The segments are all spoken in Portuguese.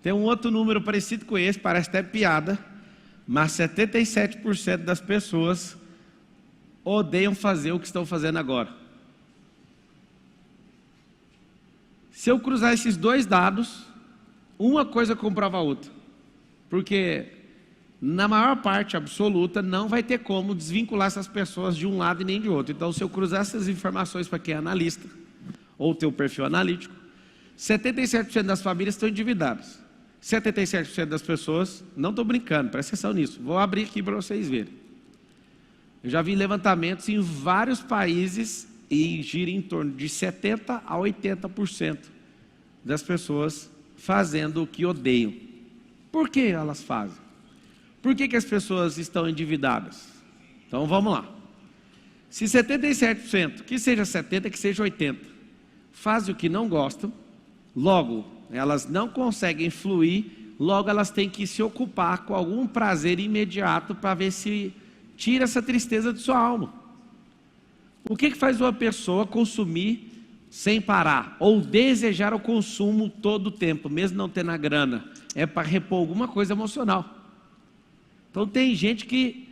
Tem um outro número parecido com esse, parece até piada, mas 77% das pessoas odeiam fazer o que estão fazendo agora. Se eu cruzar esses dois dados, uma coisa comprova a outra. Porque na maior parte absoluta não vai ter como desvincular essas pessoas de um lado e nem de outro. Então, se eu cruzar essas informações para quem é analista, ou ter o perfil analítico, 77% das famílias estão endividadas. 77% das pessoas, não estou brincando, presta atenção nisso, vou abrir aqui para vocês verem. Eu já vi levantamentos em vários países e gira em torno de 70% a 80% das pessoas fazendo o que odeiam. Por que elas fazem? Por que as pessoas estão endividadas? Então vamos lá. Se 77%, que seja 70%, que seja 80%, fazem o que não gostam, logo elas não conseguem fluir, logo elas têm que se ocupar com algum prazer imediato para ver se tira essa tristeza de sua alma. O que faz uma pessoa consumir sem parar, ou desejar o consumo todo o tempo, mesmo não tendo a grana? É para repor alguma coisa emocional. Então tem gente que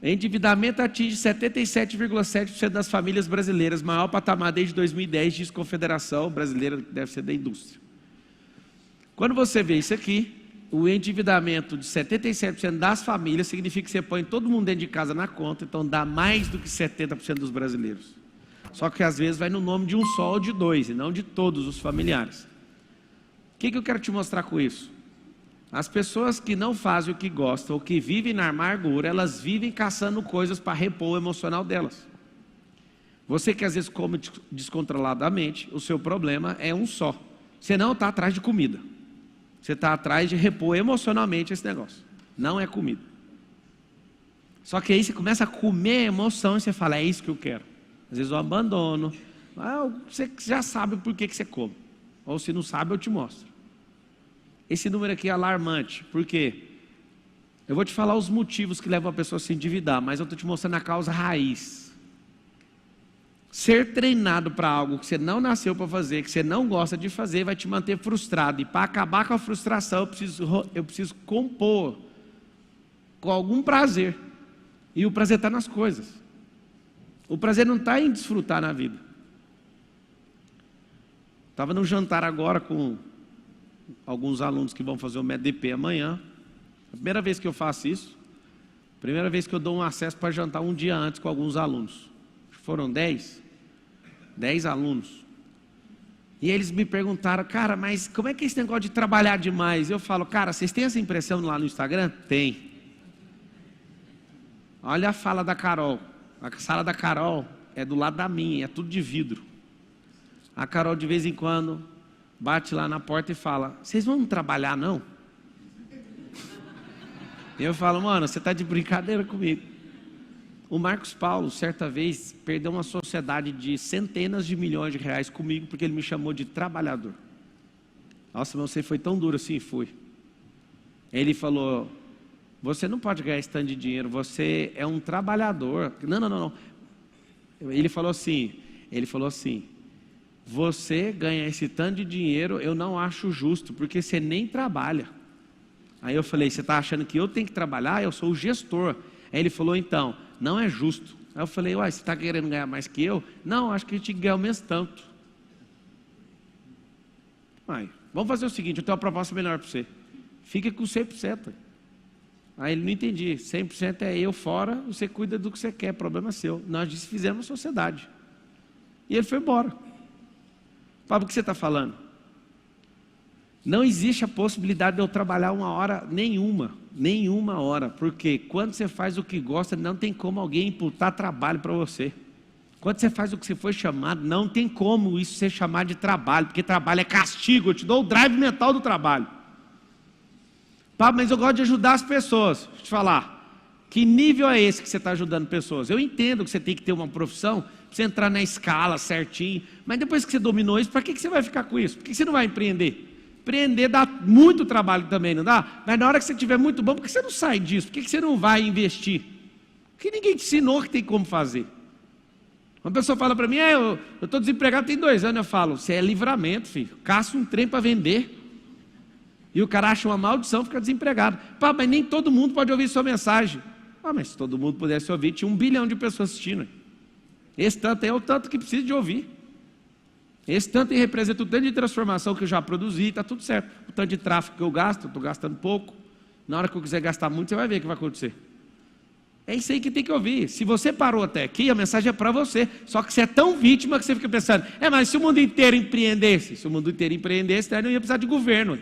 endividamento atinge 77,7% das famílias brasileiras, maior patamar desde 2010, diz Confederação Brasileira, que deve ser da indústria. Quando você vê isso aqui, o endividamento de 77% das famílias significa que você põe todo mundo dentro de casa na conta, então dá mais do que 70% dos brasileiros. Só que às vezes vai no nome de um só ou de dois, e não de todos os familiares. O que eu quero te mostrar com isso? As pessoas que não fazem o que gostam, ou que vivem na amargura, elas vivem caçando coisas para repor o emocional delas. Você que às vezes come descontroladamente, o seu problema é um só. Você não está atrás de comida. Você está atrás de repor emocionalmente esse negócio. Não é comida. Só que aí você começa a comer a emoção e você fala, é isso que eu quero. Às vezes eu abandono. Você já sabe por que você come. Ou se não sabe, eu te mostro. Esse número aqui é alarmante. Por quê? Eu vou te falar os motivos que levam a pessoa a se endividar, mas eu estou te mostrando a causa raiz. Ser treinado para algo que você não nasceu para fazer, que você não gosta de fazer, vai te manter frustrado. E para acabar com a frustração, eu preciso compor com algum prazer. E o prazer está nas coisas. O prazer não está em desfrutar na vida. Estava num jantar agora com alguns alunos que vão fazer o MEDP amanhã. A primeira vez que eu faço isso. Primeira vez que eu dou um acesso para jantar um dia antes com alguns alunos. Foram 10 alunos. E eles me perguntaram, cara, mas como é que é esse negócio de trabalhar demais? Eu falo, cara, vocês têm essa impressão lá no Instagram? Tem. Olha a fala da Carol. A sala da Carol é do lado da minha, é tudo de vidro. A Carol de vez em quando bate lá na porta e fala, vocês vão trabalhar não? Eu falo, mano, você está de brincadeira comigo. O Marcos Paulo, certa vez, perdeu uma sociedade de centenas de milhões de reais comigo, porque ele me chamou de trabalhador. Nossa, mas você foi tão duro assim? Fui. Ele falou, você não pode ganhar esse tanto de dinheiro, você é um trabalhador. Não. Ele falou assim, você ganha esse tanto de dinheiro, eu não acho justo, porque você nem trabalha. Aí eu falei, você está achando que eu tenho que trabalhar? Eu sou o gestor. Aí ele falou, então, não é justo. Aí eu falei, uai, você está querendo ganhar mais que eu? Não, acho que a gente ganha o mesmo tanto. Uai, vamos fazer o seguinte, eu tenho uma proposta melhor para você. Fica com 100%. Aí ele não entendi, 100% é eu fora, você cuida do que você quer, problema é seu. Nós desfizemos a sociedade. E ele foi embora. Fala, o que você está falando? Não existe a possibilidade de eu trabalhar uma hora nenhuma hora, porque quando você faz o que gosta, não tem como alguém imputar trabalho para você. Quando você faz o que você foi chamado, não tem como isso ser chamado de trabalho, porque trabalho é castigo, eu te dou o drive mental do trabalho. Pá, mas eu gosto de ajudar as pessoas. Deixa eu te falar, que nível é esse que você está ajudando pessoas? Eu entendo que você tem que ter uma profissão, para você entrar na escala certinho, mas depois que você dominou isso, para que você vai ficar com isso? Por que você não vai empreender? Empreender dá muito trabalho também, não dá? Mas na hora que você estiver muito bom, por que você não sai disso? Por que você não vai investir? Porque ninguém te ensinou que tem como fazer. Uma pessoa fala para mim, eu estou desempregado tem 2 anos, eu falo, você é livramento, filho, caça um trem para vender. E o cara acha uma maldição, fica desempregado. Pá, mas nem todo mundo pode ouvir sua mensagem. Ah, mas se todo mundo pudesse ouvir, tinha 1 bilhão de pessoas assistindo. Esse tanto é o tanto que precisa de ouvir. Esse tanto representa o tanto de transformação que eu já produzi, está tudo certo. O tanto de tráfego que eu gasto, eu estou gastando pouco. Na hora que eu quiser gastar muito, você vai ver o que vai acontecer. É isso aí que tem que ouvir. Se você parou até aqui, a mensagem é para você. Só que você é tão vítima que você fica pensando, mas se o mundo inteiro empreendesse? Se o mundo inteiro empreendesse, não ia precisar de governo.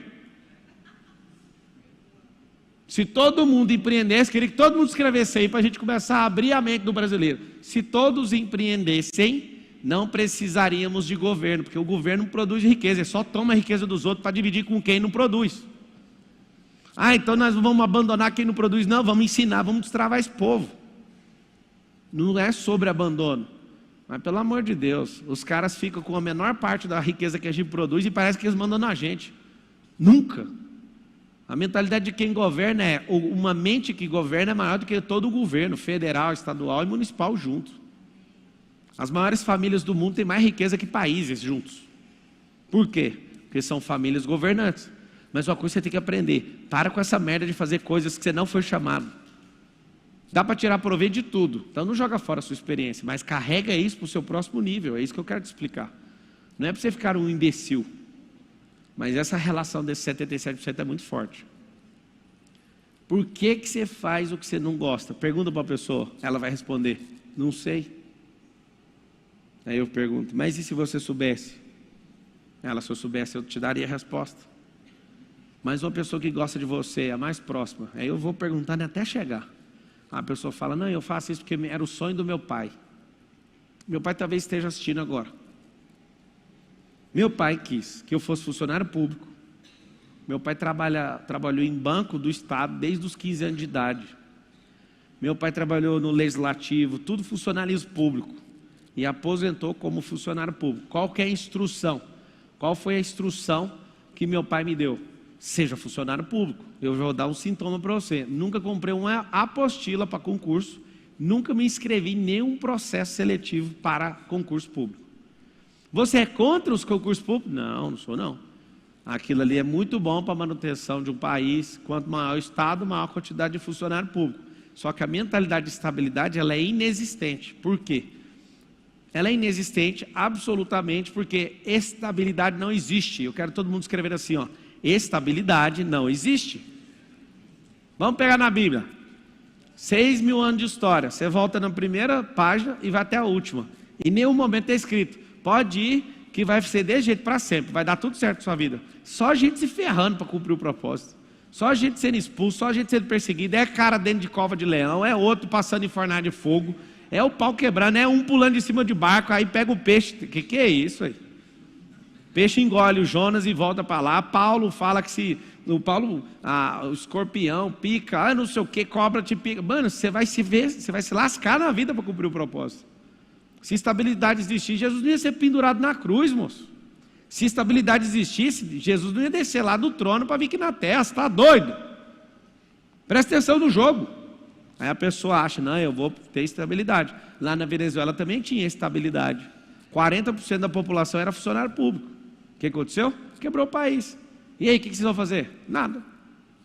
Se todo mundo empreendesse, queria que todo mundo escrevesse aí para a gente começar a abrir a mente do brasileiro. Se todos empreendessem, não precisaríamos de governo, porque o governo não produz riqueza, ele só toma a riqueza dos outros para dividir com quem não produz. Então nós vamos abandonar quem não produz. Não, vamos ensinar, vamos destravar esse povo. Não é sobre abandono. Mas pelo amor de Deus, os caras ficam com a menor parte da riqueza que a gente produz e parece que eles mandam na gente. Nunca. A mentalidade de quem governa uma mente que governa é maior do que todo o governo, federal, estadual e municipal juntos. As maiores famílias do mundo têm mais riqueza que países juntos. Por quê? Porque são famílias governantes. Mas uma coisa você tem que aprender, para com essa merda de fazer coisas que você não foi chamado. Dá para tirar proveito de tudo, então não joga fora a sua experiência, mas carrega isso para o seu próximo nível, é isso que eu quero te explicar. Não é para você ficar um imbecil. Mas essa relação desse 77% é muito forte. Por que você faz o que você não gosta? Pergunta para a pessoa, ela vai responder, não sei. Aí eu pergunto, mas e se você soubesse? Ela, se eu soubesse, eu te daria a resposta. Mas uma pessoa que gosta de você, a mais próxima, aí eu vou perguntando até chegar. A pessoa fala, não, eu faço isso porque era o sonho do meu pai. Meu pai talvez esteja assistindo agora. Meu pai quis que eu fosse funcionário público. Meu pai trabalhou em banco do Estado desde os 15 anos de idade. Meu pai trabalhou no legislativo, tudo funcionalismo público. E aposentou como funcionário público. Qual que é a instrução? Qual foi a instrução que meu pai me deu? Seja funcionário público. Eu vou dar um sintoma para você. Nunca comprei uma apostila para concurso. Nunca me inscrevi em nenhum processo seletivo para concurso público. Você é contra os concursos públicos? Não, não sou não. Aquilo ali é muito bom para a manutenção de um país. Quanto maior o Estado, maior a quantidade de funcionário público. Só que a mentalidade de estabilidade, ela é inexistente. Por quê? Ela é inexistente absolutamente porque estabilidade não existe. Eu quero todo mundo escrever assim, ó. Estabilidade não existe. Vamos pegar na Bíblia. 6.000 anos de história. Você volta na primeira página e vai até a última. Em nenhum momento é escrito. Pode ir, que vai ser desse jeito para sempre, vai dar tudo certo na sua vida. Só a gente se ferrando para cumprir o propósito. Só a gente sendo expulso, só a gente sendo perseguido. É cara dentro de cova de leão, é outro passando em fornalha de fogo, é o pau quebrando, é um pulando de cima de barco, aí pega o peixe. Que é isso aí? Peixe engole o Jonas e volta para lá. Paulo fala que se o escorpião pica, não sei o que, cobra te pica. Mano, você vai se lascar na vida para cumprir o propósito. Se estabilidade existisse, Jesus não ia ser pendurado na cruz, moço. Se estabilidade existisse, Jesus não ia descer lá do trono para vir aqui na terra. Você está doido? Presta atenção no jogo. Aí a pessoa acha, não, eu vou ter estabilidade. Lá na Venezuela também tinha estabilidade. 40% da população era funcionário público. O que aconteceu? Quebrou o país. E aí, o que vocês vão fazer? Nada.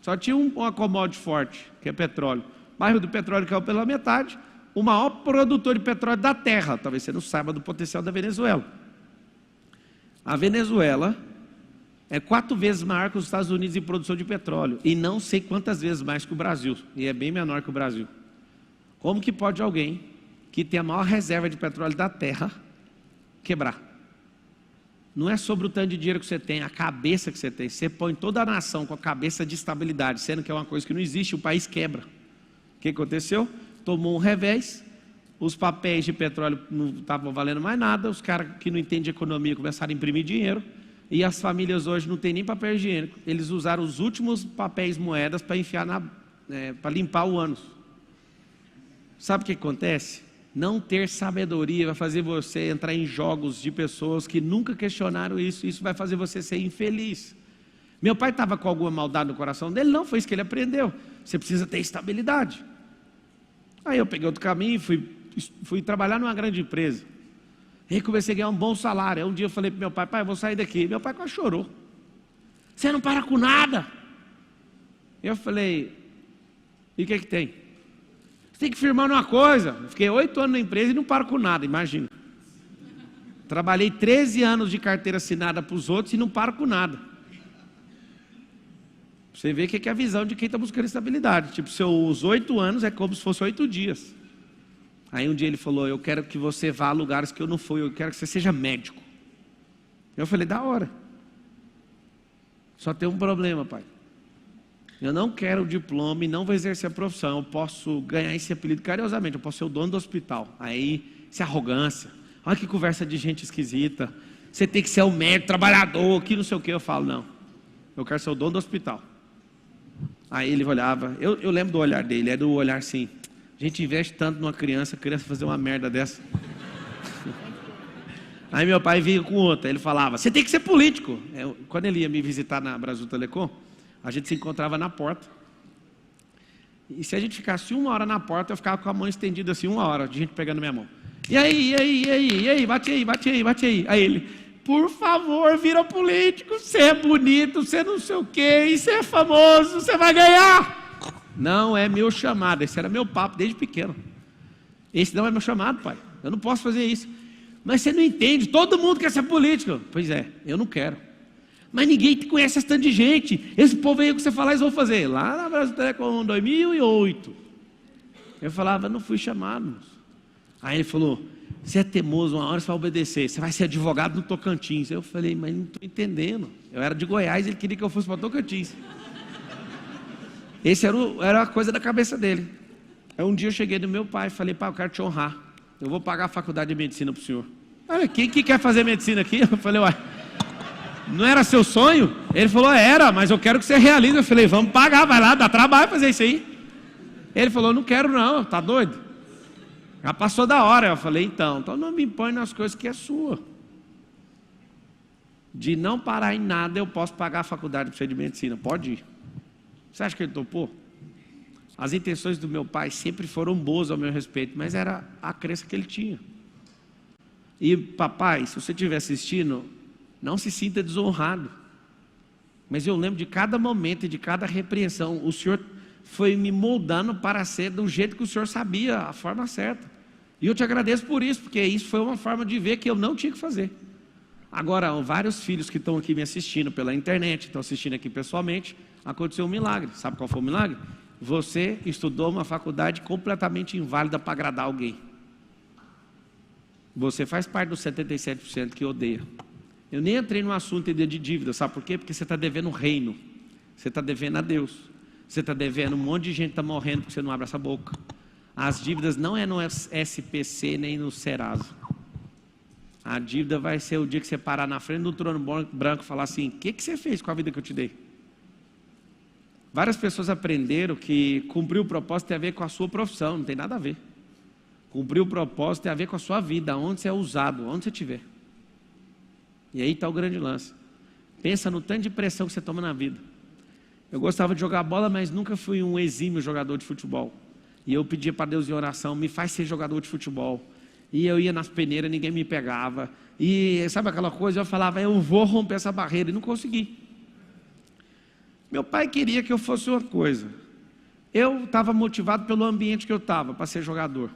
Só tinha uma commodity forte, que é petróleo. O bairro do petróleo caiu pela metade. O maior produtor de petróleo da terra, talvez você não saiba do potencial da Venezuela. A Venezuela é 4 vezes maior que os Estados Unidos em produção de petróleo, e não sei quantas vezes mais que o Brasil, e é bem menor que o Brasil. Como que pode alguém que tem a maior reserva de petróleo da terra quebrar? Não é sobre o tanto de dinheiro que você tem, a cabeça que você tem. Você põe toda a nação com a cabeça de estabilidade, sendo que é uma coisa que não existe, o país quebra. O que aconteceu? Tomou um revés, os papéis de petróleo não estavam valendo mais nada, os caras que não entendem de economia começaram a imprimir dinheiro, e as famílias hoje não têm nem papel higiênico. Eles usaram os últimos papéis moedas para enfiar para limpar o ânus. Sabe o que acontece? Não ter sabedoria vai fazer você entrar em jogos de pessoas que nunca questionaram isso. Isso vai fazer você ser infeliz. Meu pai estava com alguma maldade no coração dele? Não, foi isso que ele aprendeu. Você precisa ter estabilidade. Aí eu peguei outro caminho e fui trabalhar numa grande empresa. Aí comecei a ganhar um bom salário. Aí um dia eu falei para meu pai, pai, eu vou sair daqui. Meu pai quase chorou. Você não para com nada. Eu falei, e o que que tem? Você tem que firmar numa coisa. Eu fiquei 8 anos na empresa e não paro com nada, imagina. Trabalhei 13 anos de carteira assinada para os outros e não paro com nada. Você vê que é a visão de quem está buscando estabilidade. Tipo, os 8 anos é como se fosse 8 dias. Aí um dia ele falou, eu quero que você vá a lugares que eu não fui, eu quero que você seja médico. Eu falei, da hora. Só tem um problema, pai. Eu não quero o diploma e não vou exercer a profissão. Eu posso ganhar esse apelido carinhosamente, eu posso ser o dono do hospital. Aí, isso é arrogância. Olha que conversa de gente esquisita. Você tem que ser o médico, trabalhador, que não sei o que. Eu falo, não. Eu quero ser o dono do hospital. Aí ele olhava, eu lembro do olhar dele, era o olhar assim, a gente investe tanto numa criança, a criança fazer uma merda dessa. Aí meu pai vinha com outra, ele falava, você tem que ser político. Quando ele ia me visitar na Brasil Telecom, a gente se encontrava na porta. E se a gente ficasse 1 hora na porta, eu ficava com a mão estendida assim, 1 hora, de gente pegando minha mão. E aí, bate aí. Aí ele, por favor, vira político, você é bonito, você não sei o quê, você é famoso, você vai ganhar. Não é meu chamado, esse era meu papo desde pequeno. Esse não é meu chamado, pai, eu não posso fazer isso. Mas você não entende, todo mundo quer ser político. Pois é, eu não quero. Mas ninguém te conhece esse tanto de gente. Esse povo aí que você falar, eles vão fazer. Lá na Brasil Telecom, 2008. Eu falava, não fui chamado. Aí ele falou, você é teimoso, uma hora você vai obedecer. Você vai ser advogado no Tocantins. Eu falei, mas não estou entendendo. Eu era de Goiás, ele queria que eu fosse para Tocantins. Esse era a coisa da cabeça dele. Aí um dia eu cheguei no meu pai e falei, pai, eu quero te honrar. Eu vou pagar a faculdade de medicina para o senhor. Olha, quem que quer fazer medicina aqui? Eu falei, uai, não era seu sonho? Ele falou, era, mas eu quero que você realize. Eu falei, vamos pagar, vai lá, dá trabalho fazer isso aí. Ele falou, não quero não, tá doido? Já passou da hora. Eu falei, então não me impõe nas coisas que é sua. De não parar em nada, eu posso pagar a faculdade para você de medicina, pode ir. Você acha que ele topou? As intenções do meu pai sempre foram boas ao meu respeito, mas era a crença que ele tinha. E papai, se você estiver assistindo, não se sinta desonrado. Mas eu lembro de cada momento e de cada repreensão. O Senhor foi me moldando para ser do jeito que o Senhor sabia, a forma certa. E eu te agradeço por isso, porque isso foi uma forma de ver que eu não tinha que fazer. Agora, vários filhos que estão aqui me assistindo pela internet, estão assistindo aqui pessoalmente, aconteceu um milagre. Sabe qual foi o milagre? Você estudou uma faculdade completamente inválida para agradar alguém. Você faz parte dos 77% que odeia. Eu nem entrei no assunto de dívida, sabe por quê? Porque você está devendo o reino. Você está devendo a Deus. Você está devendo um monte de gente que está morrendo porque você não abre essa boca. As dívidas não é no SPC nem no Serasa. A dívida vai ser o dia que você parar na frente do trono branco e falar assim, o que você fez com a vida que eu te dei? Várias pessoas aprenderam que cumprir o propósito tem a ver com a sua profissão, não tem nada a ver. Cumprir o propósito tem a ver com a sua vida, onde você é usado, onde você estiver. E aí está o grande lance. Pensa no tanto de pressão que você toma na vida. Eu gostava de jogar bola, mas nunca fui um exímio jogador de futebol. E eu pedia para Deus em oração, me faz ser jogador de futebol. E eu ia nas peneiras, ninguém me pegava. E sabe aquela coisa, eu falava, eu vou romper essa barreira, e não consegui. Meu pai queria que eu fosse uma coisa. Eu estava motivado pelo ambiente que eu estava, para ser jogador.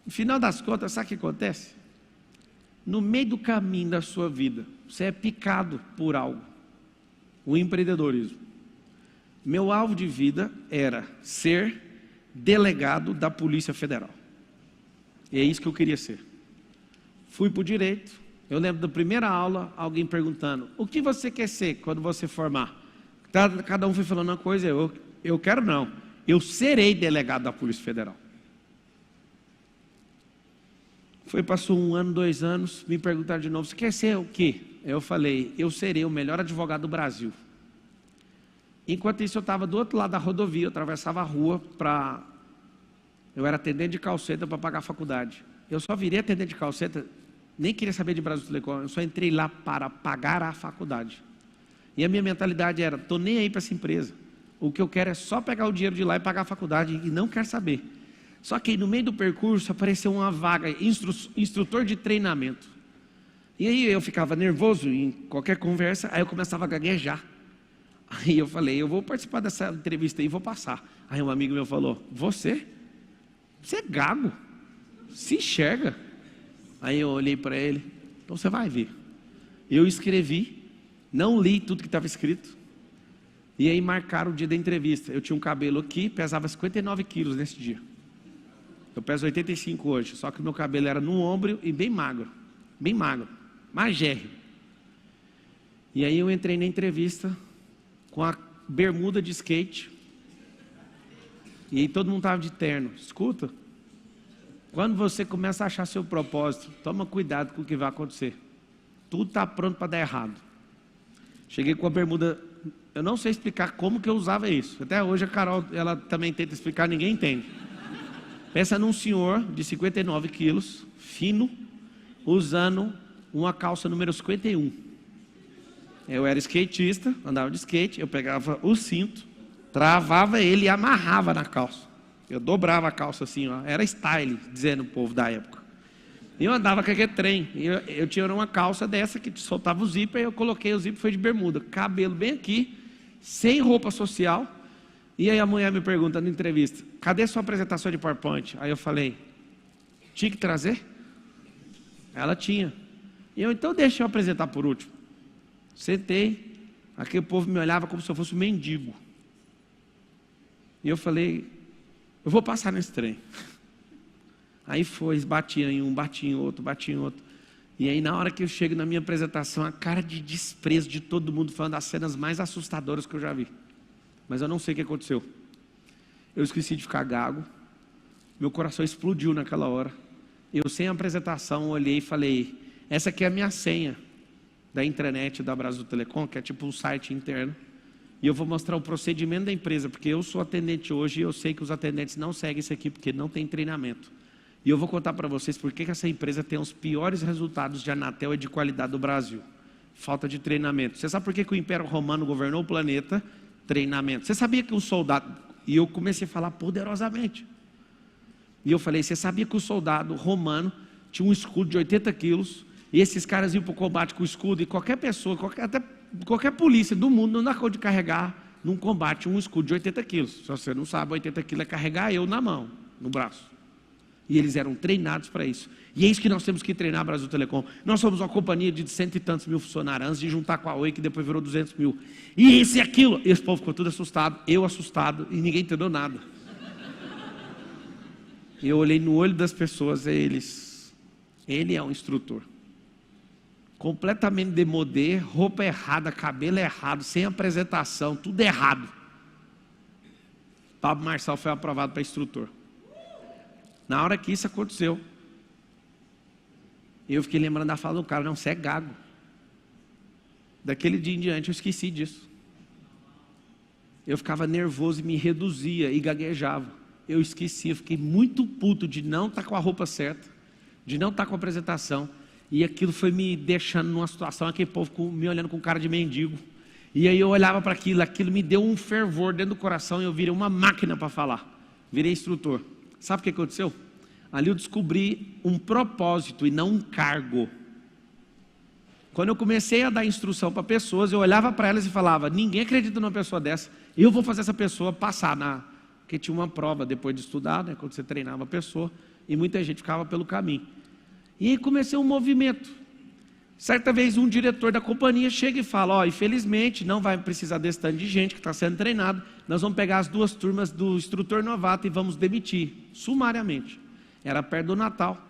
No final das contas, sabe o que acontece? No meio do caminho da sua vida, você é picado por algo. O empreendedorismo. Meu alvo de vida era ser delegado da Polícia Federal. E é isso que eu queria ser. Fui para o direito. Eu lembro da primeira aula, alguém perguntando, o que você quer ser quando você formar? Cada um foi falando uma coisa, eu quero não. Eu serei delegado da Polícia Federal. Passou 1 ano, 2 anos, me perguntaram de novo, você quer ser o quê? Eu falei, eu serei o melhor advogado do Brasil. Enquanto isso eu estava do outro lado da rodovia, eu atravessava a rua eu era atendente de call-center para pagar a faculdade. Eu só virei atendente de call-center, nem queria saber de Brasil Telecom, eu só entrei lá para pagar a faculdade. E a minha mentalidade era, estou nem aí para essa empresa. O que eu quero é só pegar o dinheiro de lá e pagar a faculdade e não quero saber. Só que no meio do percurso apareceu uma vaga, instrutor de treinamento. E aí eu ficava nervoso em qualquer conversa, aí eu começava a gaguejar. Aí eu falei, eu vou participar dessa entrevista aí e vou passar. Aí um amigo meu falou, você é gago, se enxerga. Aí eu olhei para ele, então você vai ver. Eu escrevi, não li tudo que estava escrito. E aí marcaram o dia da entrevista. Eu tinha um cabelo aqui, pesava 59 quilos nesse dia. Eu peso 85 hoje, só que o meu cabelo era no ombro e bem magro, magérrimo. E aí eu entrei na entrevista com a bermuda de skate. E aí todo mundo estava de terno. Escuta, quando você começa a achar seu propósito, toma cuidado com o que vai acontecer. Tudo está pronto para dar errado. Cheguei com a bermuda, eu não sei explicar como que eu usava isso. Até hoje a Carol, ela também tenta explicar, ninguém entende. Pensa num senhor de 59 quilos, fino, usando uma calça número 51. Eu era skatista, andava de skate, eu pegava o cinto, travava ele e amarrava na calça. Eu dobrava a calça assim, ó, era style, dizendo o povo da época. E eu andava com aquele trem, eu tinha uma calça dessa que soltava o zíper, eu coloquei o zíper, foi de bermuda, cabelo bem aqui, sem roupa social. E aí a mulher me pergunta na entrevista, cadê sua apresentação de PowerPoint? Aí eu falei, tinha que trazer? Ela tinha. E eu, então deixa eu apresentar por último. Sentei, aquele povo me olhava como se eu fosse um mendigo. E eu falei, eu vou passar nesse trem. Aí foi, batia em um, batia em outro, batia em outro. E aí na hora que eu chego na minha apresentação, a cara de desprezo de todo mundo foi uma das cenas mais assustadoras que eu já vi. Mas eu não sei o que aconteceu. Eu esqueci de ficar gago. Meu coração explodiu naquela hora. Eu, sem apresentação, olhei e falei, essa aqui é a minha senha da intranet da Brasil Telecom, que é tipo um site interno. E eu vou mostrar o procedimento da empresa, porque eu sou atendente hoje e eu sei que os atendentes não seguem isso aqui, porque não tem treinamento. E eu vou contar para vocês por que essa empresa tem os piores resultados de Anatel e de qualidade do Brasil. Falta de treinamento. Você sabe por que o Império Romano governou o planeta? Treinamento. Você sabia que um soldado... E eu comecei a falar poderosamente. E eu falei, você sabia que o soldado romano tinha um escudo de 80 quilos, e esses caras iam para o combate com o escudo, e qualquer pessoa, até qualquer polícia do mundo não dá conta de carregar num combate um escudo de 80 quilos. Se você não sabe, 80 quilos é carregar eu na mão, no braço. E eles eram treinados para isso. E é isso que nós temos que treinar a Brasil Telecom. Nós somos uma companhia de 100 e tantos mil funcionários, antes de juntar com a Oi, que depois virou 200 mil. E isso e aquilo. E esse povo ficou tudo assustado, eu assustado, e ninguém entendeu nada. E eu olhei no olho das pessoas, ele é um instrutor. Completamente demodê, roupa errada, cabelo errado, sem apresentação, tudo errado. Pablo Marçal foi aprovado para instrutor. Na hora que isso aconteceu, eu fiquei lembrando da fala do cara, não, você é gago. Daquele dia em diante eu esqueci disso. Eu ficava nervoso e me reduzia e gaguejava. Eu esqueci, eu fiquei muito puto de não estar com a roupa certa, de não estar com a apresentação. E aquilo foi me deixando numa situação, aquele povo me olhando com cara de mendigo. E aí eu olhava para aquilo me deu um fervor dentro do coração e eu virei uma máquina para falar. Virei instrutor. Sabe o que aconteceu? Ali eu descobri um propósito e não um cargo. Quando eu comecei a dar instrução para pessoas, eu olhava para elas e falava, ninguém acredita numa pessoa dessa, eu vou fazer essa pessoa passar porque tinha uma prova depois de estudar, né, quando você treinava a pessoa, e muita gente ficava pelo caminho. E aí comecei um movimento. Certa vez um diretor da companhia chega e fala, infelizmente não vai precisar desse tanto de gente que está sendo treinado, nós vamos pegar as 2 turmas do instrutor novato e vamos demitir, sumariamente. Era perto do Natal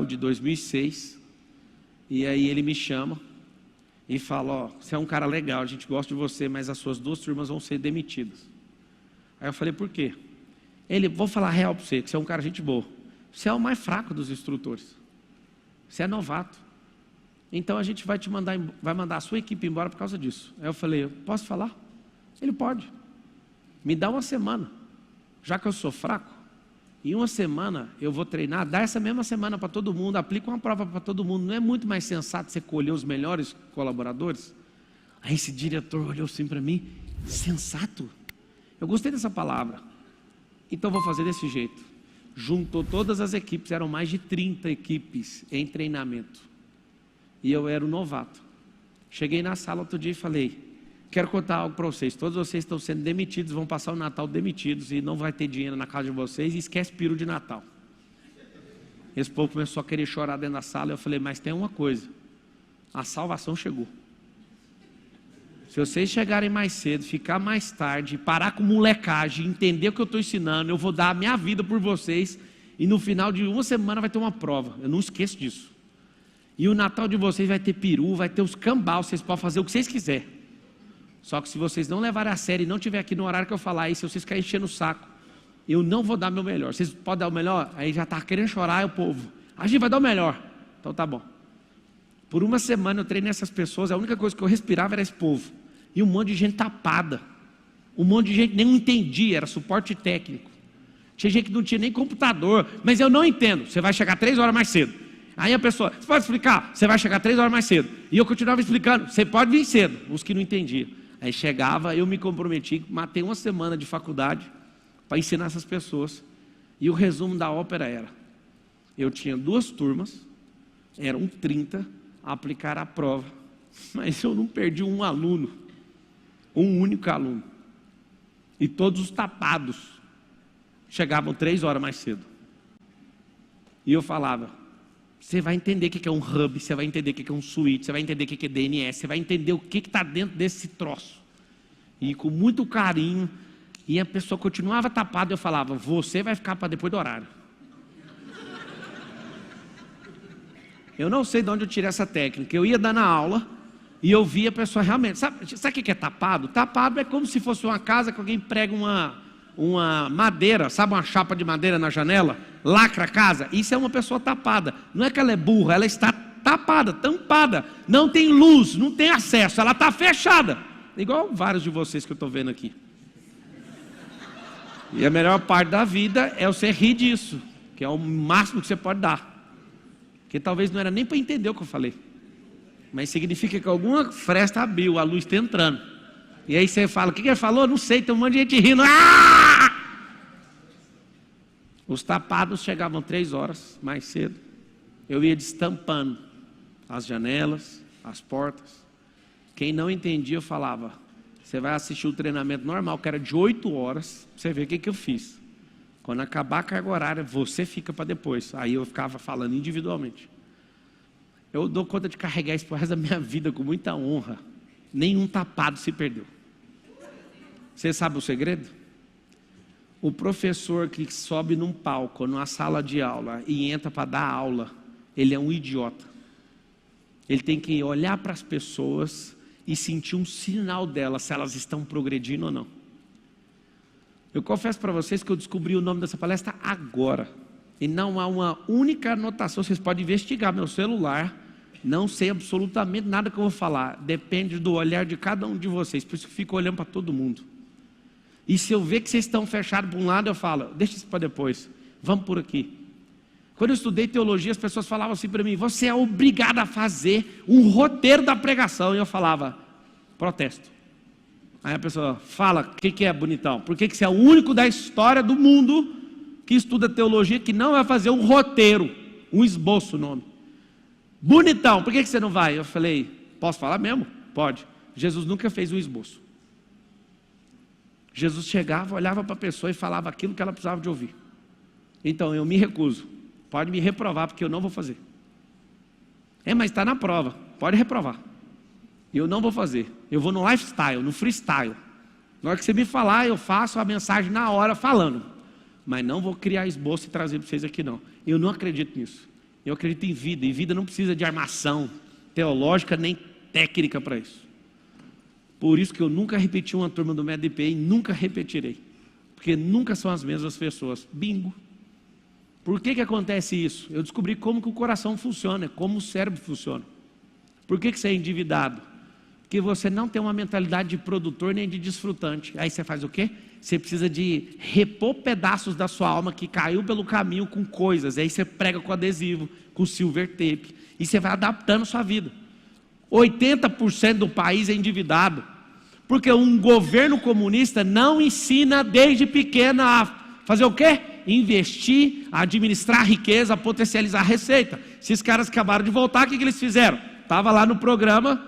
de 2006, e aí ele me chama e fala, você é um cara legal, a gente gosta de você, mas as suas 2 turmas vão ser demitidas. Aí eu falei, por quê? Ele, vou falar real para você, que você é um cara gente boa, você é o mais fraco dos instrutores, você é novato, então a gente vai mandar a sua equipe embora por causa disso. Aí eu falei, posso falar? Ele pode, me dá uma semana, já que eu sou fraco, em uma semana eu vou treinar, dá essa mesma semana para todo mundo, aplica uma prova para todo mundo, não é muito mais sensato você colher os melhores colaboradores? Aí esse diretor olhou assim para mim, sensato? Eu gostei dessa palavra, então vou fazer desse jeito. Juntou todas as equipes, eram mais de 30 equipes em treinamento, e eu era o novato. Cheguei na sala outro dia e falei, quero contar algo para vocês, todos vocês estão sendo demitidos, vão passar o Natal demitidos e não vai ter dinheiro na casa de vocês e esquece peru de Natal. Esse povo começou a querer chorar dentro da sala, eu falei, mas tem uma coisa, a salvação chegou. Se vocês chegarem mais cedo, ficar mais tarde, parar com molecagem, entender o que eu estou ensinando, eu vou dar a minha vida por vocês, e no final de uma semana vai ter uma prova, eu não esqueço disso. E o Natal de vocês vai ter peru, vai ter os cambal, vocês podem fazer o que vocês quiserem. Só que se vocês não levarem a sério e não estiver aqui no horário que eu falar, e se vocês ficarem enchendo o saco, eu não vou dar meu melhor. Vocês podem dar o melhor? Aí já está querendo chorar, o povo. A gente vai dar o melhor. Então tá bom. Por uma semana eu treinei essas pessoas, a única coisa que eu respirava era esse povo. E um monte de gente tapada. Um monte de gente que nem entendia, era suporte técnico. Tinha gente que não tinha nem computador. Mas eu não entendo. Você vai chegar 3 horas mais cedo. Aí a pessoa, você pode explicar? Você vai chegar 3 horas mais cedo. E eu continuava explicando, você pode vir cedo. Os que não entendiam. Aí chegava, eu me comprometi, matei uma semana de faculdade para ensinar essas pessoas. E o resumo da ópera era, eu tinha 2 turmas, eram 30 a aplicar a prova, mas eu não perdi um aluno, um único aluno. E todos os tapados chegavam 3 horas mais cedo. E eu falava, você vai entender o que é um hub, você vai entender o que é um switch, você vai entender o que é DNS, você vai entender o que está dentro desse troço. E com muito carinho, e a pessoa continuava tapada, eu falava, você vai ficar para depois do horário. Eu não sei de onde eu tirei essa técnica, eu ia dar na aula, e eu via a pessoa realmente, sabe o que é tapado? Tapado é como se fosse uma casa que alguém prega uma madeira, sabe uma chapa de madeira na janela, lacra a casa, isso é uma pessoa tapada, não é que ela é burra, ela está tapada, tampada, não tem luz, não tem acesso, ela está fechada, igual vários de vocês que eu estou vendo aqui. E a melhor parte da vida é você rir disso, que é o máximo que você pode dar, porque talvez não era nem para entender o que eu falei, mas significa que alguma fresta abriu, a luz está entrando. E aí você fala, o que ele falou? Não sei, tem um monte de gente rindo. Ah! Os tapados chegavam 3 horas mais cedo. Eu ia destampando as janelas, as portas. Quem não entendia, eu falava, você vai assistir o treinamento normal, que era de 8 horas, você vê o que eu fiz. Quando acabar a carga horária, você fica para depois. Aí eu ficava falando individualmente. Eu dou conta de carregar isso por resto da minha vida com muita honra. Nenhum tapado se perdeu. Você sabe o segredo? O professor que sobe num palco, numa sala de aula e entra para dar aula, ele é um idiota. Ele tem que olhar para as pessoas e sentir um sinal delas, se elas estão progredindo ou não. Eu confesso para vocês que eu descobri o nome dessa palestra agora. E não há uma única anotação, vocês podem investigar meu celular. Não sei absolutamente nada que eu vou falar, depende do olhar de cada um de vocês, por isso eu fico olhando para todo mundo. E se eu ver que vocês estão fechados para um lado, eu falo, deixa isso para depois, vamos por aqui. Quando eu estudei teologia, as pessoas falavam assim para mim, você é obrigado a fazer um roteiro da pregação, e eu falava, protesto. Aí a pessoa fala, o que é bonitão? Por que você é o único da história do mundo que estuda teologia que não vai fazer um roteiro, um esboço o nome? Bonitão, por que você não vai? Eu falei, posso falar mesmo? Pode. Jesus nunca fez um esboço. Jesus chegava, olhava para a pessoa e falava aquilo que ela precisava de ouvir. Então eu me recuso. Pode me reprovar porque eu não vou fazer. Mas está na prova, pode reprovar. Eu não vou fazer. Eu vou no lifestyle, no freestyle. Na hora que você me falar, eu faço a mensagem na hora falando. Mas não vou criar esboço e trazer para vocês aqui não. Eu não acredito nisso. Eu acredito em vida, e vida não precisa de armação teológica nem técnica para isso. Por isso que eu nunca repeti uma turma do MEDP e nunca repetirei. Porque nunca são as mesmas pessoas. Bingo. Por que acontece isso? Eu descobri como que o coração funciona, como o cérebro funciona. Por que você é endividado? Porque você não tem uma mentalidade de produtor nem de desfrutante. Aí você faz o quê? Você precisa de repor pedaços da sua alma que caiu pelo caminho com coisas. Aí você prega com adesivo, com silver tape. E você vai adaptando a sua vida. 80% do país é endividado. Porque um governo comunista não ensina desde pequeno a fazer o quê? Investir, a administrar a riqueza, a potencializar a receita. Esses caras acabaram de voltar, o que eles fizeram? Estava lá no programa,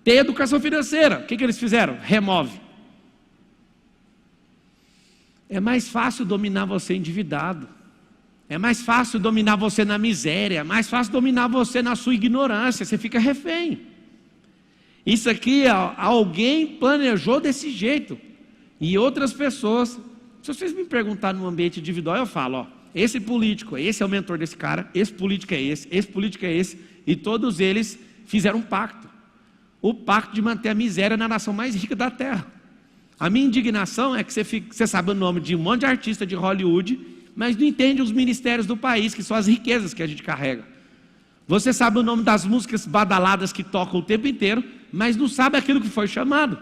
Tem educação financeira. O que eles fizeram? Remove. É mais fácil dominar você endividado. É mais fácil dominar você na miséria. É mais fácil dominar você na sua ignorância. Você fica refém. Isso aqui, alguém planejou desse jeito. E outras pessoas, se vocês me perguntarem no ambiente individual, eu falo, ó, esse político, esse é o mentor desse cara, esse político é esse político é esse, e todos eles fizeram um pacto. O pacto de manter a miséria na nação mais rica da terra. A minha indignação é que você sabe o nome de um monte de artista de Hollywood, mas não entende os ministérios do país, que são as riquezas que a gente carrega. Você sabe o nome das músicas badaladas que tocam o tempo inteiro, mas não sabe aquilo que foi chamado.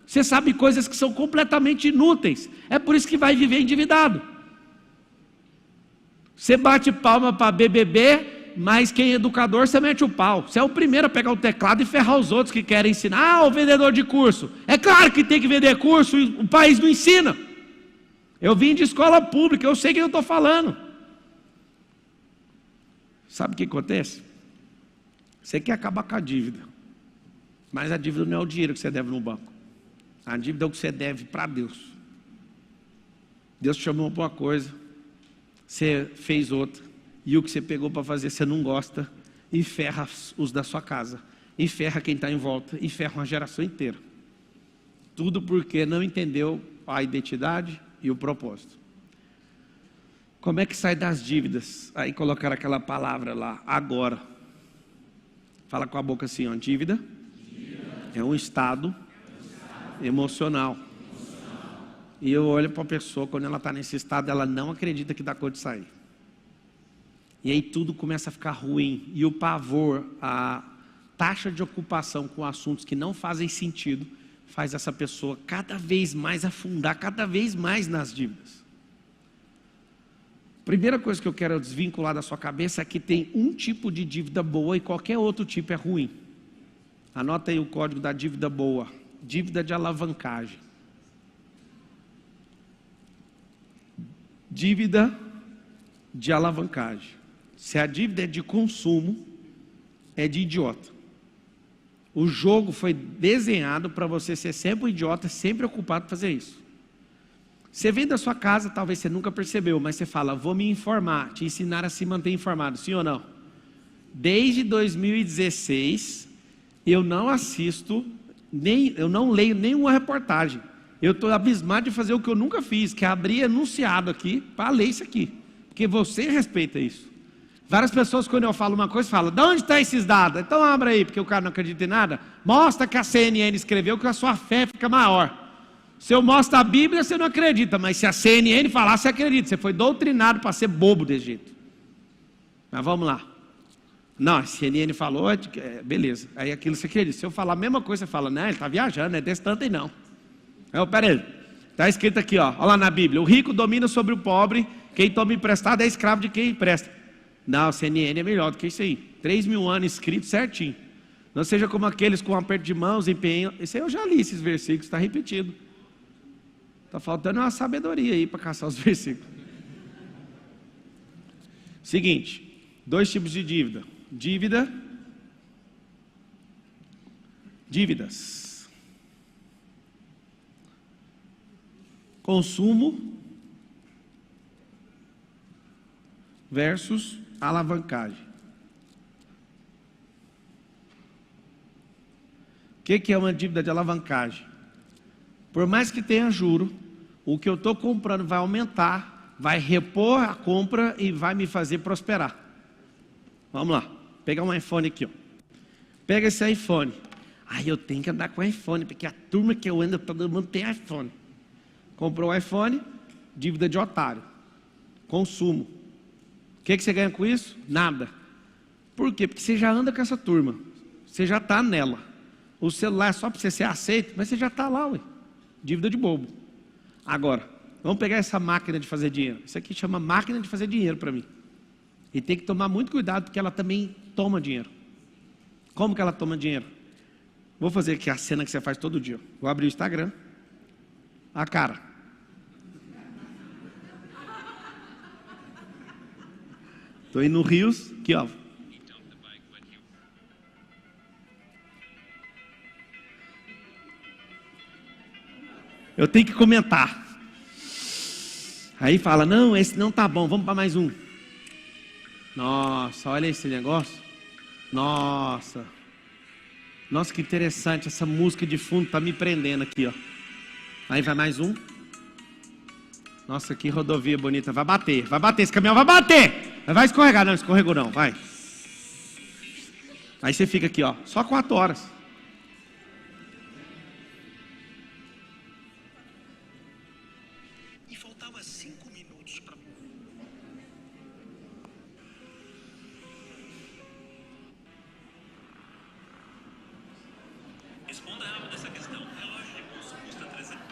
Você sabe coisas que são completamente inúteis. É por isso que vai viver endividado. Você bate palma para BBB, mas quem é educador, você mete o pau. Você é o primeiro a pegar o teclado e ferrar os outros que querem ensinar. Ah, o vendedor de curso. É claro que tem que vender curso e o país não ensina. Eu vim de escola pública, eu sei o que eu estou falando. Sabe o que acontece? Você quer acabar com a dívida, mas a dívida não é o dinheiro que você deve no banco. A dívida é o que você deve para Deus. Deus te chamou para uma coisa, você fez outra, e o que você pegou para fazer você não gosta, e ferra os da sua casa, e ferra quem está em volta, e ferra uma geração inteira. Tudo porque não entendeu a identidade e o propósito. Como é que sai das dívidas? Aí colocaram aquela palavra lá, agora. Fala com a boca assim, ó, dívida é um estado emocional. E eu olho para a pessoa, quando ela está nesse estado, ela não acredita que dá conta de sair. E aí tudo começa a ficar ruim. E o pavor, a taxa de ocupação com assuntos que não fazem sentido, faz essa pessoa cada vez mais afundar, cada vez mais nas dívidas. Primeira coisa que eu quero desvincular da sua cabeça é que tem um tipo de dívida boa e qualquer outro tipo é ruim. Anota aí o código da dívida boa. Dívida de alavancagem. Dívida de alavancagem. Se a dívida é de consumo, é de idiota. O jogo foi desenhado para você ser sempre um idiota, sempre ocupado para fazer isso. Você vem da sua casa, talvez você nunca percebeu, mas você fala, vou me informar, te ensinar a se manter informado, sim ou não? Desde 2016, eu não assisto, eu não leio nenhuma reportagem. Eu estou abismado de fazer o que eu nunca fiz, que é abrir enunciado aqui para ler isso aqui. Porque você respeita isso. Várias pessoas, quando eu falo uma coisa, falam, de onde estão esses dados? Então abra aí, porque o cara não acredita em nada. Mostra que a CNN escreveu, que a sua fé fica maior. Se eu mostro a Bíblia, você não acredita. Mas se a CNN falar, você acredita. Você foi doutrinado para ser bobo desse jeito. Mas vamos lá. Não, a CNN falou, beleza. Aí aquilo você acredita. Se eu falar a mesma coisa, você fala, não, ele está viajando, não é desse tanto aí não. Pera aí. Está escrito aqui, ó, olha lá na Bíblia. O rico domina sobre o pobre, quem toma emprestado é escravo de quem empresta. Não, a CNN é melhor do que isso aí. 3.000 anos escrito certinho. Não seja como aqueles com aperto de mãos, empenho. Isso aí eu já li esses versículos, está repetido. Está faltando uma sabedoria aí para caçar os versículos. Seguinte, 2 tipos de dívida. Dívidas. Consumo versus alavancagem. O que é uma dívida de alavancagem? Por mais que tenha juro, o que eu estou comprando vai aumentar, vai repor a compra e vai me fazer prosperar. Vamos lá, pegar um iPhone aqui, ó. Pega esse iPhone. Eu tenho que andar com iPhone, porque a turma que eu ando, todo mundo tem iPhone. Comprou um iPhone, dívida de otário. Consumo. O que você ganha com isso? Nada. Por quê? Porque você já anda com essa turma. Você já está nela. O celular é só para você ser aceito, mas você já está lá, ué. Dívida de bobo. Agora, vamos pegar essa máquina de fazer dinheiro. Isso aqui chama máquina de fazer dinheiro para mim. E tem que tomar muito cuidado, porque ela também toma dinheiro. Como que ela toma dinheiro? Vou fazer aqui a cena que você faz todo dia. Vou abrir o Instagram. A cara. Estou indo no Rios, aqui ó. Eu tenho que comentar. Aí fala, não, esse não tá bom, vamos para mais um. Nossa, olha esse negócio. Nossa, que interessante, essa música de fundo tá me prendendo aqui, ó. Aí vai mais um. Nossa, que rodovia bonita, vai bater, esse caminhão vai bater. Vai escorregar, não, escorregou não, vai. Aí você fica aqui, ó, só 4 horas. E faltava 5 minutos para... Responda rápido essa questão. Relógio de bolso custa 300.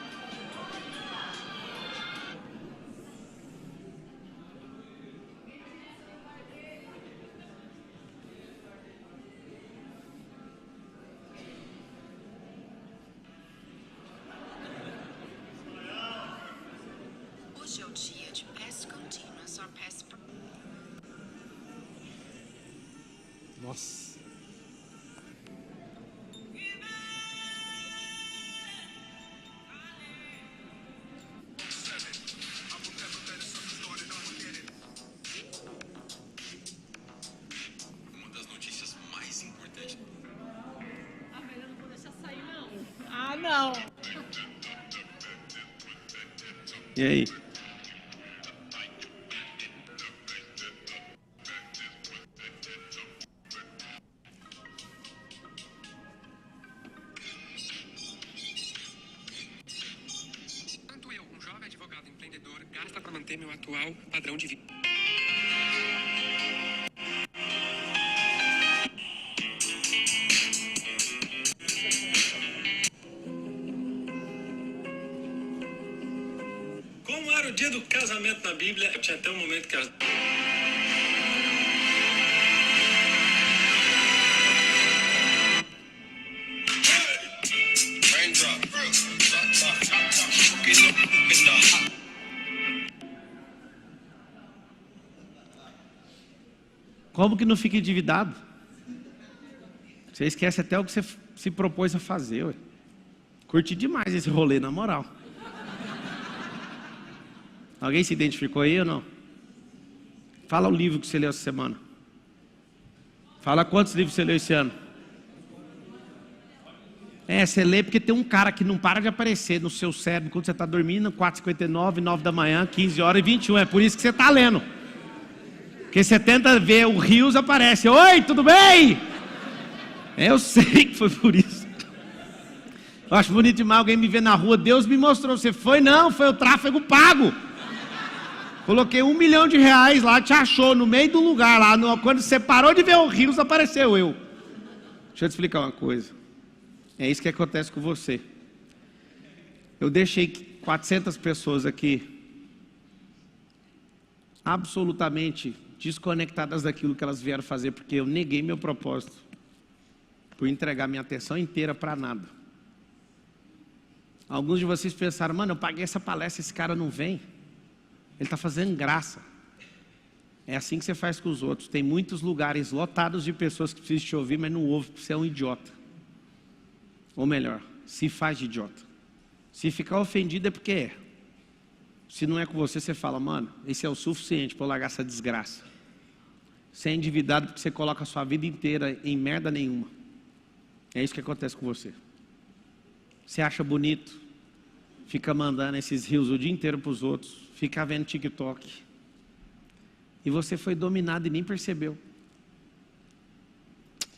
Hoje é o dia de past continuous or past... Nossa. Uma das notícias mais importantes. Ah, mas eu não vou deixar sair, não. Ah, não. E aí? Tanto eu, um jovem advogado empreendedor, gasta para manter meu atual padrão de vida. Como era o dia do casamento na Bíblia, tinha até um momento que as... Como que não fica endividado? Você esquece até o que você se propôs a fazer, ué. Curti demais esse rolê, na moral. Alguém se identificou aí ou não? Fala o livro que você leu essa semana. Fala quantos livros você leu esse ano. Você lê porque tem um cara que não para de aparecer no seu cérebro quando você está dormindo, 4h59, 9 da manhã, 15h21. É por isso que você está lendo. Porque você tenta ver o Rios, aparece. Oi, tudo bem? Eu sei que foi por isso. Eu acho bonito demais alguém me ver na rua. Deus me mostrou. Você foi? Não, foi o tráfego pago. Coloquei R$1 milhão lá, te achou no meio do lugar lá. Quando você parou de ver o Rios, apareceu eu. Deixa eu te explicar uma coisa. É isso que acontece com você. Eu deixei 400 pessoas aqui absolutamente desconectadas daquilo que elas vieram fazer, porque eu neguei meu propósito por entregar minha atenção inteira para nada. Alguns de vocês pensaram, mano, eu paguei essa palestra, esse cara não vem. Ele está fazendo graça. É assim que você faz com os outros. Tem muitos lugares lotados de pessoas que precisam te ouvir, mas não ouvem porque você é um idiota. Ou melhor, se faz de idiota. Se ficar ofendido é porque é. Se não é com você, você fala, mano, esse é o suficiente para eu largar essa desgraça. Você é endividado porque você coloca a sua vida inteira em merda nenhuma. É isso que acontece com você. Você acha bonito, fica mandando esses rios o dia inteiro para os outros, fica vendo TikTok. E você foi dominado e nem percebeu.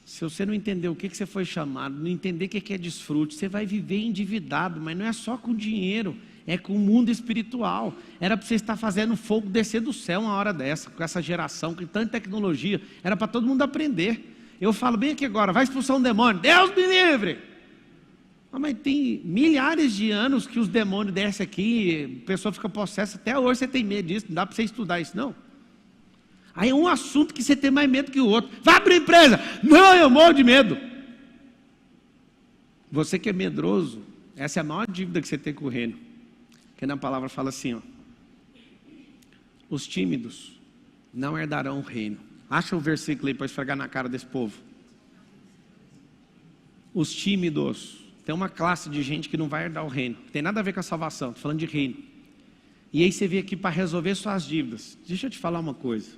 Se você não entender o que você foi chamado, não entender o que é desfrute, você vai viver endividado, mas não é só com dinheiro, é com o mundo espiritual. Era para você estar fazendo fogo descer do céu uma hora dessa, com essa geração, com tanta tecnologia, era para todo mundo aprender. Eu falo bem aqui agora, vai expulsar um demônio, Deus me livre! Mas tem milhares de anos que os demônios descem aqui, a pessoa fica possessa, até hoje você tem medo disso, não dá para você estudar isso não. Aí é um assunto que você tem mais medo que o outro. Vai abrir empresa? Não, eu morro de medo. Você que é medroso, essa é a maior dívida que você tem com o reino. Porque na palavra fala assim, ó, os tímidos não herdarão o reino. Acha o versículo aí para esfregar na cara desse povo. Os tímidos tem uma classe de gente que não vai herdar o reino. Não tem nada a ver com a salvação, estou falando de reino. E aí você veio aqui para resolver suas dívidas. Deixa eu te falar uma coisa.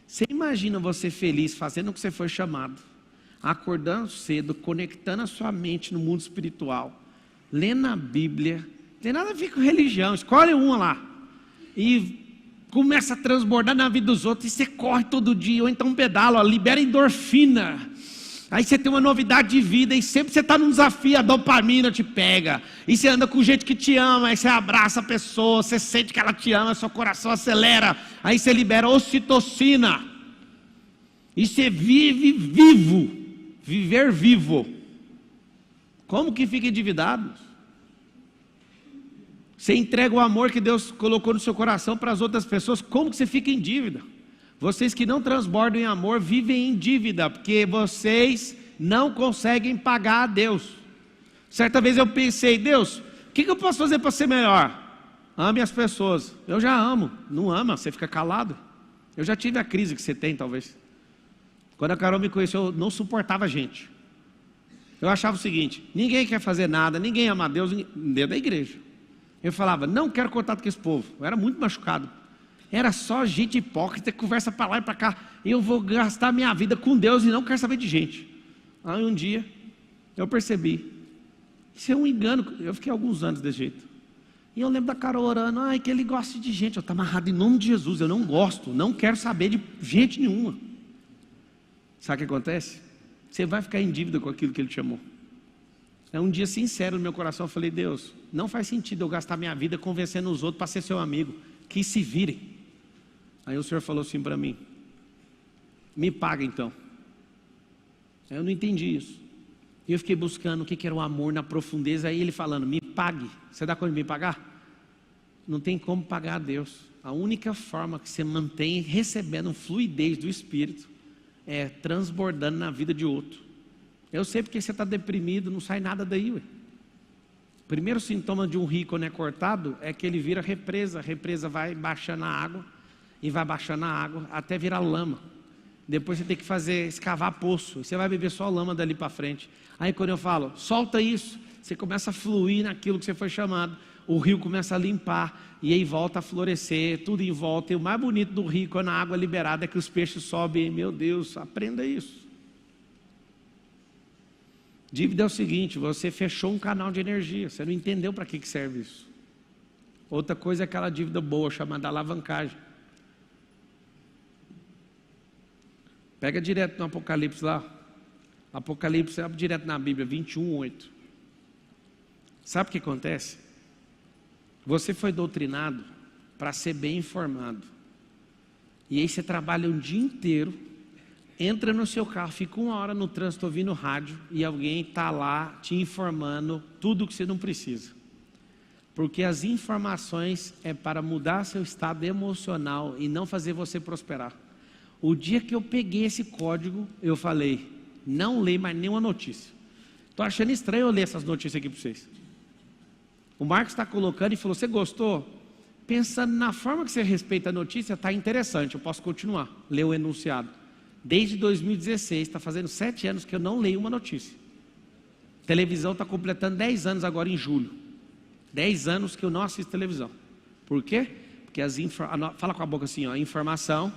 Você imagina você feliz fazendo o que você foi chamado, acordando cedo, conectando a sua mente no mundo espiritual, lendo a Bíblia, não tem nada a ver com religião, escolhe uma lá, e começa a transbordar na vida dos outros, e você corre todo dia, ou então pedala, libera endorfina, aí você tem uma novidade de vida, e sempre você está num desafio, a dopamina te pega, e você anda com gente que te ama, aí você abraça a pessoa, você sente que ela te ama, seu coração acelera, aí você libera ocitocina, e você vive vivo, viver vivo. Como que fica endividado? Você entrega o amor que Deus colocou no seu coração para as outras pessoas, como que você fica em dívida? Vocês que não transbordam em amor vivem em dívida, porque vocês não conseguem pagar a Deus. Certa vez eu pensei, Deus, o que eu posso fazer para ser melhor? Ame as pessoas. Eu já amo. Não ama, você fica calado. Eu já tive a crise que você tem, talvez. Quando a Carol me conheceu, eu não suportava gente. Eu achava o seguinte, ninguém quer fazer nada, ninguém ama a Deus dentro da igreja. Eu falava, não quero contato com esse povo. Eu era muito machucado. Era só gente hipócrita que conversa para lá e para cá. Eu vou gastar minha vida com Deus e não quero saber de gente. Aí um dia, eu percebi, isso é um engano. Eu fiquei alguns anos desse jeito. E eu lembro da Carol orando, ai, que ele gosta de gente. Eu estou amarrado em nome de Jesus, eu não gosto, não quero saber de gente nenhuma. Sabe o que acontece? Você vai ficar em dívida com aquilo que Ele te chamou. É um dia sincero no meu coração, eu falei, Deus, não faz sentido eu gastar minha vida convencendo os outros para ser seu amigo, que se virem. Aí o Senhor falou assim para mim, me paga então. Aí eu não entendi isso. E eu fiquei buscando o que era o amor na profundeza, aí Ele falando, me pague. Você dá conta de me pagar? Não tem como pagar a Deus. A única forma que você mantém recebendo fluidez do Espírito é transbordando na vida de outro. Eu sei porque você está deprimido, não sai nada daí, ué. O primeiro sintoma de um rio quando é cortado é que ele vira represa. A represa vai baixando a água e vai baixando a água até virar lama. Depois você tem que escavar poço. Você vai beber só lama dali para frente. Aí quando eu falo, solta isso, você começa a fluir naquilo que você foi chamado. O rio começa a limpar e aí volta a florescer, tudo em volta. E o mais bonito do rio, quando a água é liberada, é que os peixes sobem. Meu Deus, aprenda isso. Dívida é o seguinte, você fechou um canal de energia, você não entendeu para que serve isso. Outra coisa é aquela dívida boa, chamada alavancagem. Pega direto no Apocalipse lá. Apocalipse, abre direto na Bíblia, 21:8. Sabe o que acontece? Você foi doutrinado para ser bem informado. E aí você trabalha um dia inteiro, entra no seu carro, fica 1 hora no trânsito ouvindo rádio e alguém está lá te informando tudo o que você não precisa. Porque as informações é para mudar seu estado emocional e não fazer você prosperar. O dia que eu peguei esse código, eu falei, não leio mais nenhuma notícia. Estou achando estranho eu ler essas notícias aqui para vocês. O Marcos está colocando e falou, você gostou? Pensando na forma que você respeita a notícia, está interessante, eu posso continuar, ler o enunciado. Desde 2016, está fazendo 7 anos que eu não leio uma notícia. A televisão está completando 10 anos agora em julho. 10 anos que eu não assisto televisão. Por quê? Porque fala com a boca assim, ó, informação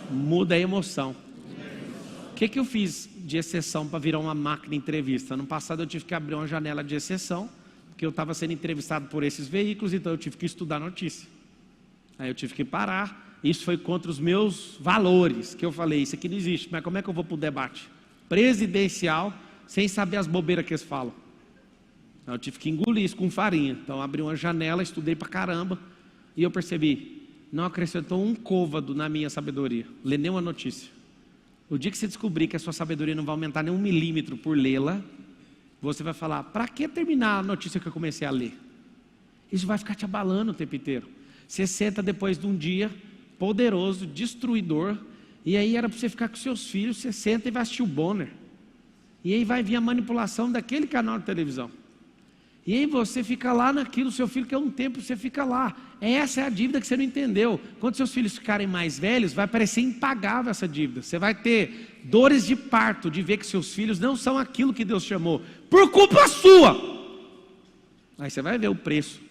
muda a emoção. O que eu fiz de exceção para virar uma máquina de entrevista? Ano passado eu tive que abrir uma janela de exceção, porque eu estava sendo entrevistado por esses veículos, então eu tive que estudar notícia. Aí eu tive que parar. Isso foi contra os meus valores, que eu falei, isso aqui não existe, mas como é que eu vou para o debate presidencial, sem saber as bobeiras que eles falam? Então, eu tive que engolir isso com farinha. Então abri uma janela, estudei pra caramba, e eu percebi, não acrescentou um côvado na minha sabedoria, ler nenhuma notícia. O dia que você descobrir que a sua sabedoria não vai aumentar nem 1 milímetro por lê-la, você vai falar, para que terminar a notícia que eu comecei a ler? Isso vai ficar te abalando o tempo inteiro. Você senta depois de um dia poderoso, destruidor, e aí era para você ficar com seus filhos, você senta e vai assistir o Bonner, e aí vai vir a manipulação daquele canal de televisão, e aí você fica lá naquilo, seu filho quer um tempo, você fica lá. Essa é a dívida que você não entendeu. Quando seus filhos ficarem mais velhos, vai parecer impagável essa dívida. Você vai ter dores de parto, de ver que seus filhos não são aquilo que Deus chamou, por culpa sua. Aí você vai ver o preço.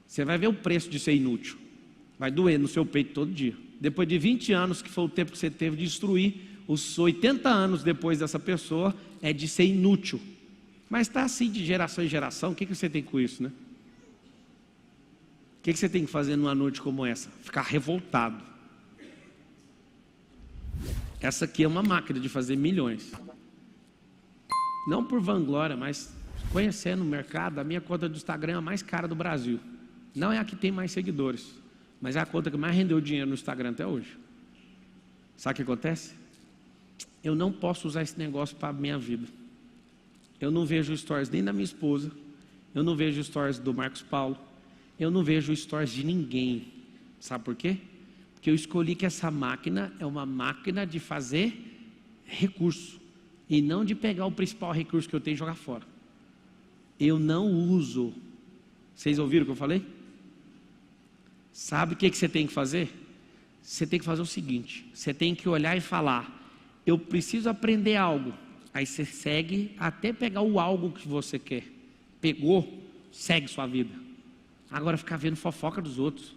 Você vai ver o preço de ser inútil. Vai doer no seu peito todo dia. Depois de 20 anos, que foi o tempo que você teve de destruir, os 80 anos depois dessa pessoa é de ser inútil. Mas está assim de geração em geração, o que você tem com isso, né? O que você tem que fazer numa noite como essa? Ficar revoltado. Essa aqui é uma máquina de fazer milhões. Não por vanglória, mas conhecendo o mercado, a minha conta do Instagram é a mais cara do Brasil. Não é a que tem mais seguidores, mas é a conta que mais rendeu dinheiro no Instagram até hoje. Sabe o que acontece? Eu não posso usar esse negócio para a minha vida. Eu não vejo stories nem da minha esposa, eu não vejo stories do Marcos Paulo, eu não vejo stories de ninguém. Sabe por quê? Porque eu escolhi que essa máquina é uma máquina de fazer recurso, e não de pegar o principal recurso que eu tenho e jogar fora. Eu não uso. Vocês ouviram o que eu falei? Sabe o que você tem que fazer? Você tem que fazer o seguinte: você tem que olhar e falar, eu preciso aprender algo. Aí você segue até pegar o algo que você quer. Pegou, segue sua vida. Agora ficar vendo fofoca dos outros,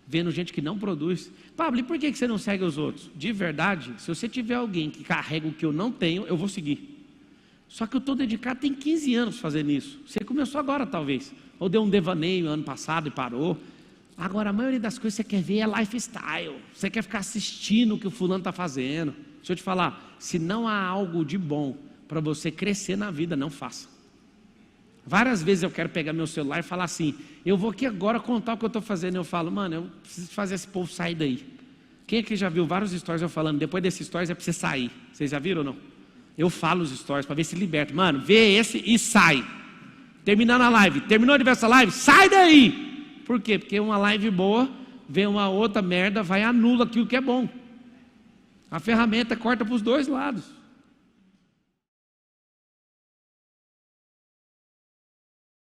vendo gente que não produz. Pablo, e por que você não segue os outros? De verdade, se você tiver alguém que carrega o que eu não tenho, eu vou seguir. Só que eu estou dedicado, tem 15 anos fazendo isso. Você começou agora talvez, ou deu um devaneio ano passado e parou. Agora a maioria das coisas que você quer ver é lifestyle. Você quer ficar assistindo o que o fulano está fazendo. Deixa eu te falar, se não há algo de bom para você crescer na vida, não faça. Várias vezes eu quero pegar meu celular e falar assim, eu vou aqui agora contar o que eu estou fazendo. Eu falo, mano, eu preciso fazer esse povo sair daí. Quem aqui já viu vários stories eu falando, depois desses stories é para você sair? Vocês já viram ou não? Eu falo os stories para ver se liberta. Mano, vê esse e sai. Terminando a live, terminou de ver essa live, sai daí. Por quê? Porque uma live boa, vem uma outra merda, vai anula aquilo que é bom. A ferramenta corta para os dois lados.